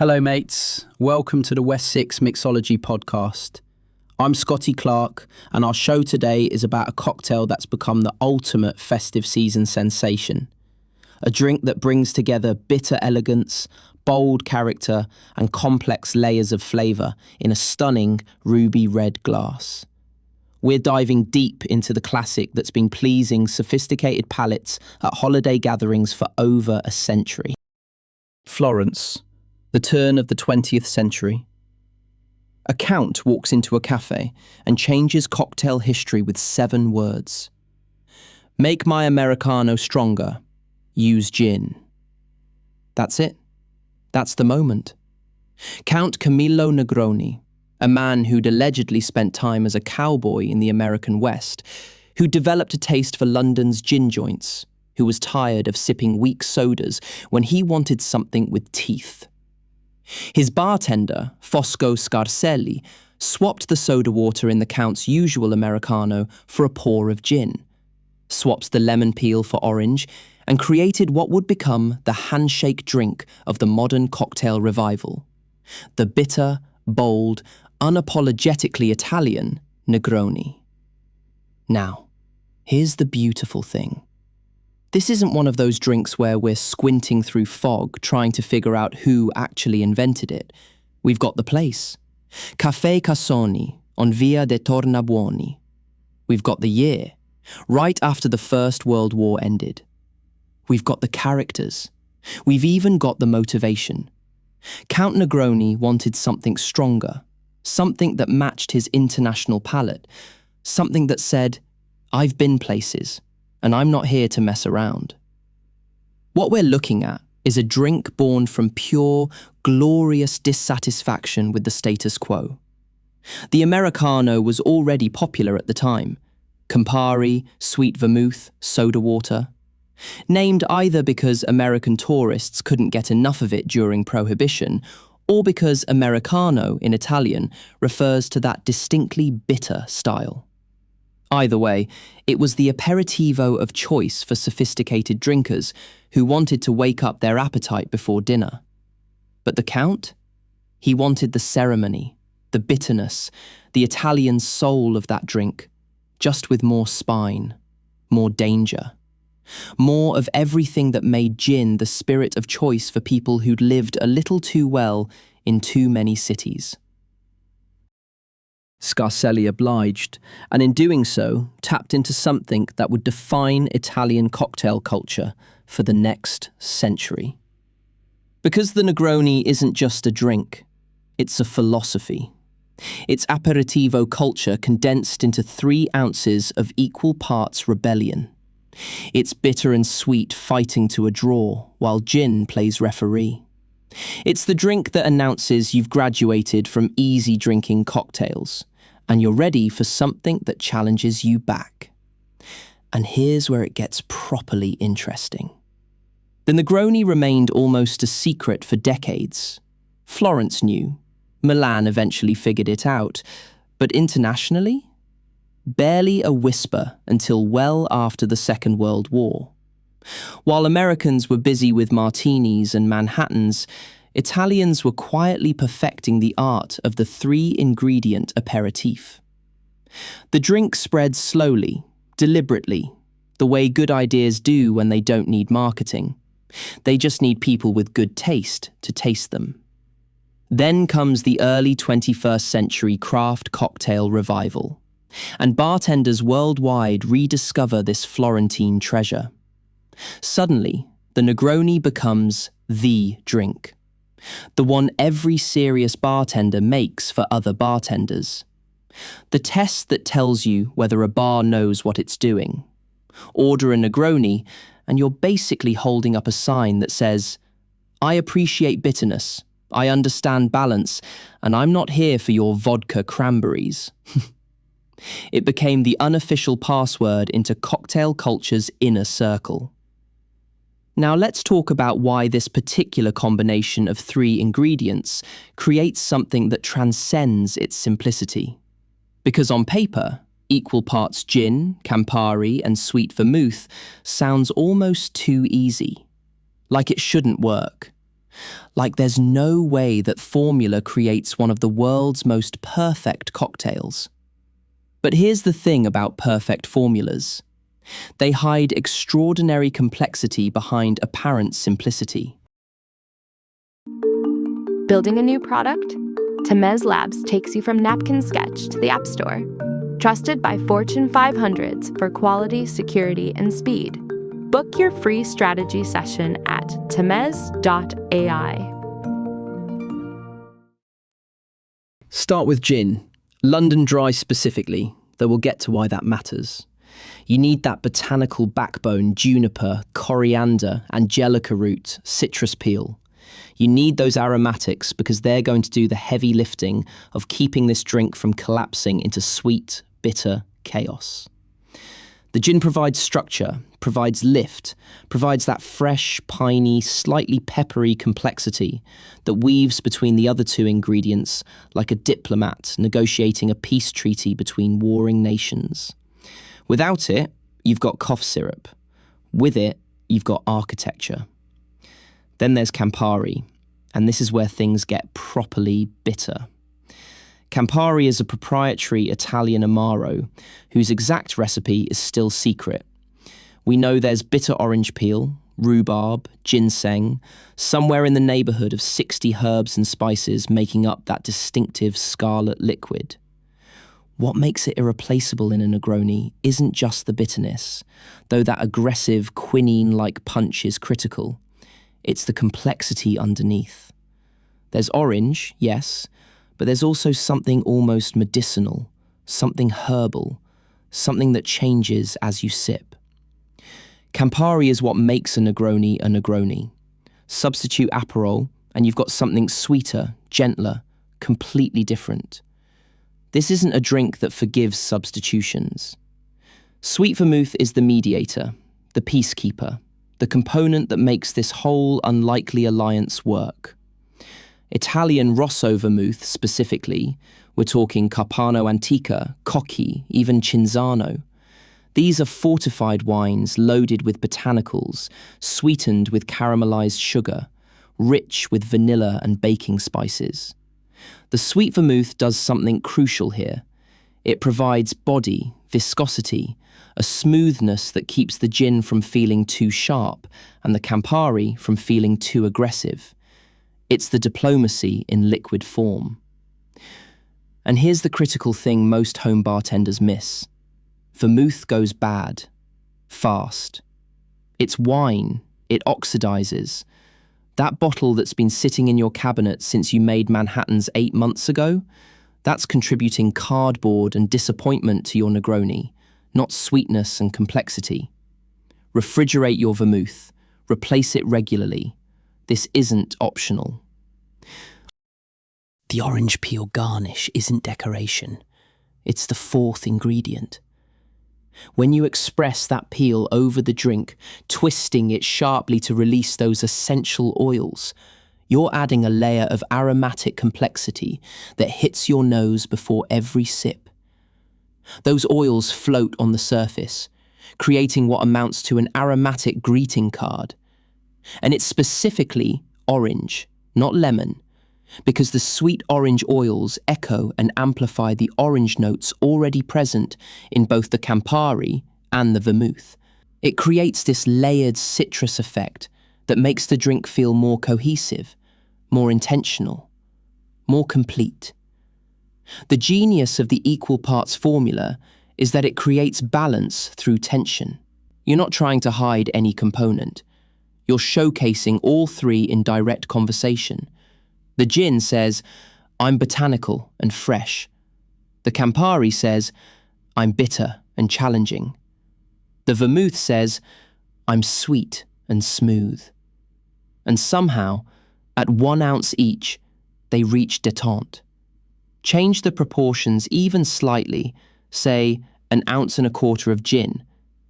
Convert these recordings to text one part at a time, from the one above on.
Hello mates, welcome to the West 6 Mixology podcast. I'm Scotty Clark and our show today is about a cocktail that's become the ultimate festive season sensation. A drink that brings together bitter elegance, bold character and complex layers of flavour in a stunning ruby red glass. We're diving deep into the classic that's been pleasing sophisticated palates at holiday gatherings for over a century. Florence. The turn of the 20th century. A count walks into a cafe and changes cocktail history with 7 words. Make my Americano stronger. Use gin. That's it. That's the moment. Count Camillo Negroni, a man who'd allegedly spent time as a cowboy in the American West, who developed a taste for London's gin joints, who was tired of sipping weak sodas when he wanted something with teeth. His bartender, Fosco Scarselli, swapped the soda water in the Count's usual Americano for a pour of gin, swapped the lemon peel for orange, and created what would become the handshake drink of the modern cocktail revival. The bitter, bold, unapologetically Italian Negroni. Now, here's the beautiful thing. This isn't one of those drinks where we're squinting through fog trying to figure out who actually invented it. We've got the place. Caffè Casoni on Via de Tornabuoni. We've got the year, right after the First World War ended. We've got the characters. We've even got the motivation. Count Negroni wanted something stronger, something that matched his international palate, something that said, I've been places, and I'm not here to mess around. What we're looking at is a drink born from pure, glorious dissatisfaction with the status quo. The Americano was already popular at the time. Campari, sweet vermouth, soda water. Named either because American tourists couldn't get enough of it during Prohibition, or because Americano in Italian refers to that distinctly bitter style. Either way, it was the aperitivo of choice for sophisticated drinkers who wanted to wake up their appetite before dinner. But the Count? He wanted the ceremony, the bitterness, the Italian soul of that drink, just with more spine, more danger. More of everything that made gin the spirit of choice for people who'd lived a little too well in too many cities. Scarselli obliged, and in doing so, tapped into something that would define Italian cocktail culture for the next century. Because the Negroni isn't just a drink, it's a philosophy. It's aperitivo culture condensed into 3 ounces of equal parts rebellion. It's bitter and sweet fighting to a draw, while gin plays referee. It's the drink that announces you've graduated from easy drinking cocktails, and you're ready for something that challenges you back. And here's where it gets properly interesting. The Negroni remained almost a secret for decades. Florence knew. Milan eventually figured it out. But internationally? Barely a whisper until well after the Second World War. While Americans were busy with martinis and Manhattans, Italians were quietly perfecting the art of the 3-ingredient aperitif. The drink spread slowly, deliberately, the way good ideas do when they don't need marketing. They just need people with good taste to taste them. Then comes the early 21st century craft cocktail revival, and bartenders worldwide rediscover this Florentine treasure. Suddenly, the Negroni becomes the drink. The one every serious bartender makes for other bartenders. The test that tells you whether a bar knows what it's doing. Order a Negroni, and you're basically holding up a sign that says, I appreciate bitterness, I understand balance, and I'm not here for your vodka cranberries. It became the unofficial password into cocktail culture's inner circle. Now let's talk about why this particular combination of 3 ingredients creates something that transcends its simplicity. Because on paper, equal parts gin, Campari, and sweet vermouth sounds almost too easy. Like it shouldn't work. Like there's no way that formula creates one of the world's most perfect cocktails. But here's the thing about perfect formulas. They hide extraordinary complexity behind apparent simplicity. Building a new product? Temez Labs takes you from napkin sketch to the App Store. Trusted by Fortune 500s for quality, security, and speed. Book your free strategy session at temez.ai. Start with gin, London Dry specifically, though we'll get to why that matters. You need that botanical backbone, juniper, coriander, angelica root, citrus peel. You need those aromatics because they're going to do the heavy lifting of keeping this drink from collapsing into sweet, bitter chaos. The gin provides structure, provides lift, provides that fresh, piney, slightly peppery complexity that weaves between the other two ingredients like a diplomat negotiating a peace treaty between warring nations. Without it, you've got cough syrup. With it, you've got architecture. Then there's Campari, and this is where things get properly bitter. Campari is a proprietary Italian Amaro, whose exact recipe is still secret. We know there's bitter orange peel, rhubarb, ginseng, somewhere in the neighbourhood of 60 herbs and spices making up that distinctive scarlet liquid. What makes it irreplaceable in a Negroni isn't just the bitterness, though that aggressive quinine-like punch is critical. It's the complexity underneath. There's orange, yes, but there's also something almost medicinal, something herbal, something that changes as you sip. Campari is what makes a Negroni. Substitute Aperol, and you've got something sweeter, gentler, completely different. This isn't a drink that forgives substitutions. Sweet vermouth is the mediator, the peacekeeper, the component that makes this whole unlikely alliance work. Italian Rosso vermouth specifically, we're talking Carpano Antica, Cocchi, even Cinzano. These are fortified wines loaded with botanicals, sweetened with caramelized sugar, rich with vanilla and baking spices. The sweet vermouth does something crucial here. It provides body, viscosity, a smoothness that keeps the gin from feeling too sharp and the Campari from feeling too aggressive. It's the diplomacy in liquid form. And here's the critical thing most home bartenders miss. Vermouth goes bad, fast. It's wine, it oxidizes. That bottle that's been sitting in your cabinet since you made Manhattans 8 months ago, that's contributing cardboard and disappointment to your Negroni, not sweetness and complexity. Refrigerate your vermouth, replace it regularly. This isn't optional. The orange peel garnish isn't decoration. It's the fourth ingredient. When you express that peel over the drink, twisting it sharply to release those essential oils, you're adding a layer of aromatic complexity that hits your nose before every sip. Those oils float on the surface, creating what amounts to an aromatic greeting card. And it's specifically orange, not lemon, because the sweet orange oils echo and amplify the orange notes already present in both the Campari and the vermouth. It creates this layered citrus effect that makes the drink feel more cohesive, more intentional, more complete. The genius of the equal parts formula is that it creates balance through tension. You're not trying to hide any component. You're showcasing all three in direct conversation. The gin says, I'm botanical and fresh. The Campari says, I'm bitter and challenging. The vermouth says, I'm sweet and smooth. And somehow, at 1 ounce each, they reach détente. Change the proportions even slightly, say 1.25 ounces of gin,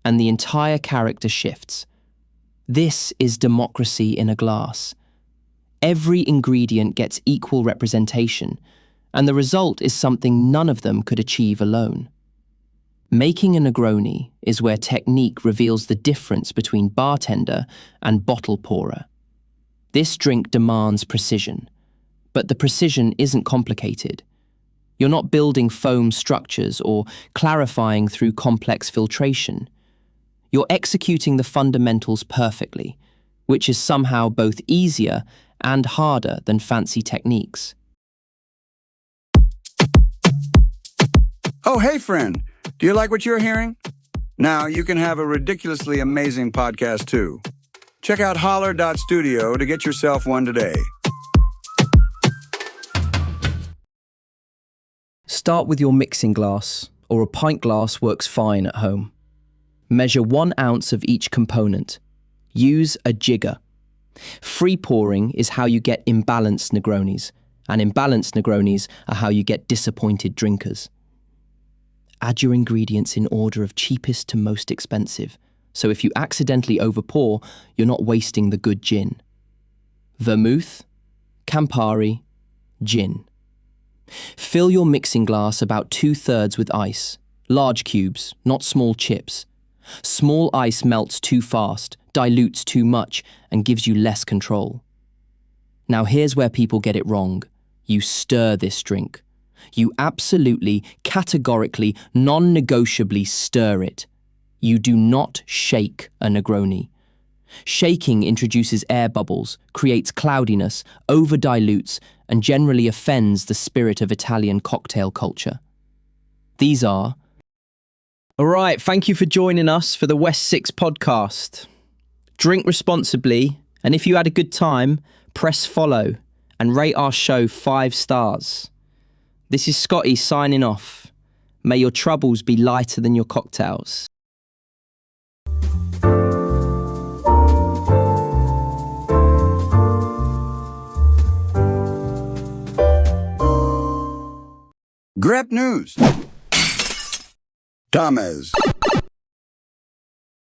and the entire character shifts. This is democracy in a glass. Every ingredient gets equal representation, and the result is something none of them could achieve alone. Making a Negroni is where technique reveals the difference between bartender and bottle pourer. This drink demands precision, but the precision isn't complicated. You're not building foam structures or clarifying through complex filtration. You're executing the fundamentals perfectly, which is somehow both easier and harder than fancy techniques. Oh, hey, friend. Do you like what you're hearing? Now you can have a ridiculously amazing podcast, too. Check out holler.studio to get yourself one today. Start with your mixing glass, or a pint glass works fine at home. Measure 1 ounce of each component. Use a jigger. Free pouring is how you get imbalanced Negronis, and imbalanced Negronis are how you get disappointed drinkers. Add your ingredients in order of cheapest to most expensive, so if you accidentally overpour, you're not wasting the good gin. Vermouth, Campari, gin. Fill your mixing glass about 2/3 with ice, large cubes, not small chips. Small ice melts too fast, dilutes too much, and gives you less control. Now here's where people get it wrong. You stir this drink. You absolutely, categorically, non-negotiably stir it. You do not shake a Negroni. Shaking introduces air bubbles, creates cloudiness, over-dilutes, and generally offends the spirit of Italian cocktail culture. These are... All right, thank you for joining us for the West 6 podcast. Drink responsibly, and if you had a good time, press follow and rate our show 5 stars. This is Scotty signing off. May your troubles be lighter than your cocktails. Grep News. Thomas.